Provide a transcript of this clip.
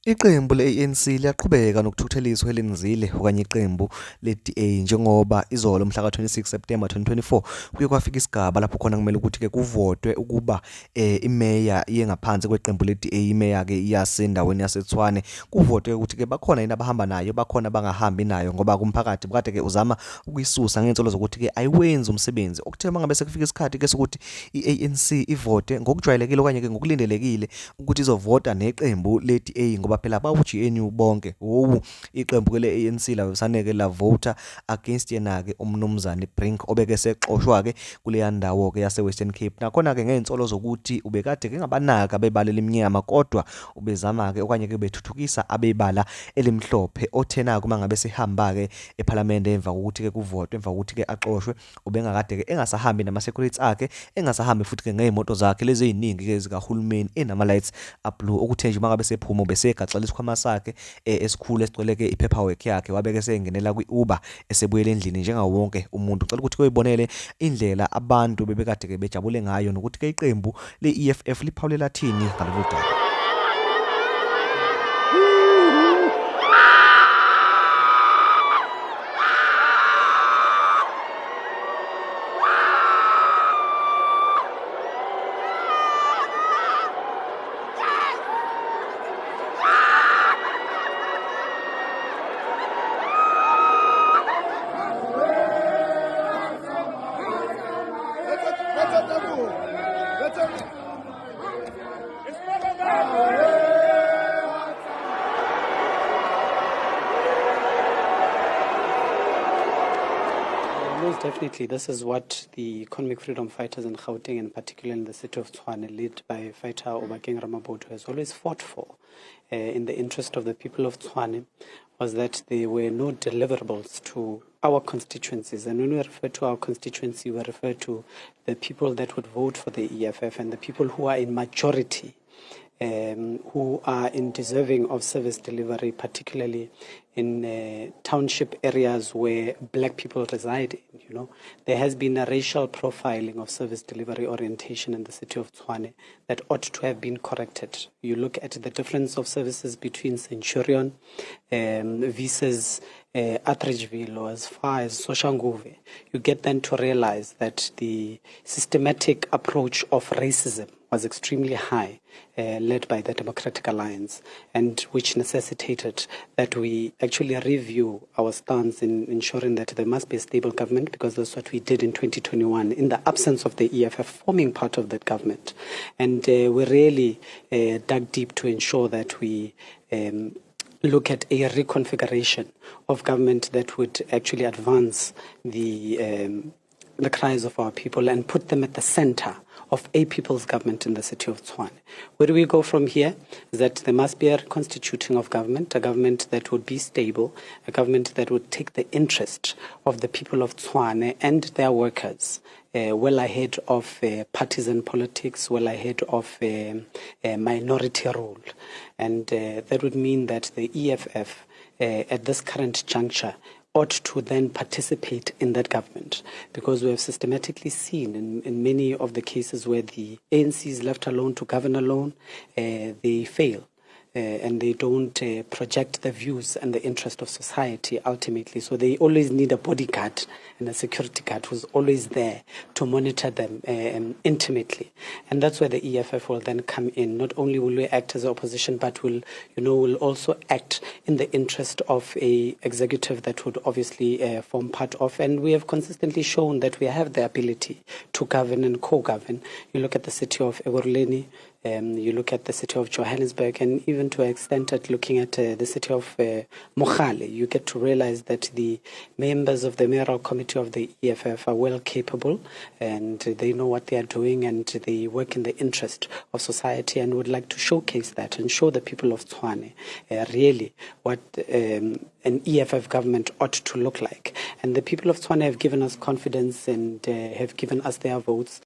Iqembu le-ANC liyaqhubeka nokuthukuthelisa uHelen Zile okanye iqembu leDA njengoba izolo mhla ka-26 September 2024 kuye kwafika isigaba lapho khona kumele ukuthi-ke kuvotwe ukuba imeya iye ngaphansi kweqembu leDA, imeya-ke yasendaweni yaseTshwane. Kuvotwe ukuthi-ke bakhona yini abahamba nayo, bakhona abangahambi nayo ngoba kumphakathi kade-ke uzama ukuyisusa ngey'nsolo zokuthi-ke ayiwenzi umsebenzi. Okuthe mangabe sekufika isikhathi-ke sokuthi i-ANC ivote ngokujwayelekile okanye-ke ngokulindelekile ukuthi izovota neqembu le-DA ngoba phela bawu-GNU bonke. Iqembu-ke le-ANC lavesaneke lavota against yena-ke umnumzane Brink obeke sexoshwa-ke kuleya ndawo-ke yase-Western Cape. Nakhona-ke ngey'nsolo zokuthi ubekade-ke engabanaka abebala elimnyama kodwa ubezama-ke okanye-ke bethuthukisa abebala elimhlophe. Othena-ke uma ngabe sehamba-ke ephalamende emva kokuthi-ke kuvotwe, emva kokuthi-ke axoshwe, ubengakade-ke engasahambi nama-security akhe, engasahambi futhi-ke ngey'moto zakhe lezi ey'ningi-ke zikahulumeni enama-lights ablue. Okuthe nje uma ngabe sephuma ubesegaxela isikhwama sakhe esikhulu esigcwele-ke i-paperwork yakhe, wabeke esengenela kwi-Uber esebuyela endlini njengawo wonke umuntu. Ucela ukuthi uyibonele indlela abantu bebekade-ke bejabule ngayo nokuthi-ke iqembu le-EFF liphawulela thini ngalolu daba. Most definitely, this is what the economic freedom fighters in Gauteng, and particularly in the city of Tshwane, led by fighter uRamaphosa, has always fought for in the interest of the people of Tshwane, was that there were no deliverables to our constituencies. And when we refer to our constituency, we refer to the people that would vote for the EFF and the people who are in majority, who are in deserving of service delivery, particularly in township areas where black people reside in. You know, there has been a racial profiling of service delivery orientation in the city of Tshwane that ought to have been corrected. You look at the difference of services between Centurion versus Atteridgeville or as far as Soshanguve, you get then to realize that the systematic approach of racism was extremely high, led by the Democratic Alliance, and which necessitated that we actually review our stance in ensuring that there must be a stable government, because that's what we did in 2021 in the absence of the EFF forming part of that government. And we really dug deep to ensure that we look at a reconfiguration of government that would actually advance the cries of our people and put them at the center of a people's government in the city of Tshwane. Where do we go from here? Is that there must be a reconstituting of government, a government that would be stable, a government that would take the interest of the people of Tshwane and their workers well ahead of partisan politics, well ahead of minority rule. And that would mean that the EFF at this current juncture ought to then participate in that government, because we have systematically seen in many of the cases where the ANC is left alone to govern alone, they fail. And they don't project the views and the interest of society ultimately. So they always need a bodyguard and a security guard who's always there to monitor them intimately. And that's where the EFF will then come in. Not only will we act as opposition, but will also act in the interest of a executive that would obviously form part of. And we have consistently shown that we have the ability to govern and co-govern. You look at the city of Ekurhuleni, you look at the city of Johannesburg, and even to an extent at looking at the city of Mogale, you get to realize that the members of the mayoral committee of the EFF are well capable, and they know what they are doing, and they work in the interest of society, and would like to showcase that and show the people of Tshwane really what an EFF government ought to look like. And the people of Tshwane have given us confidence and have given us their votes.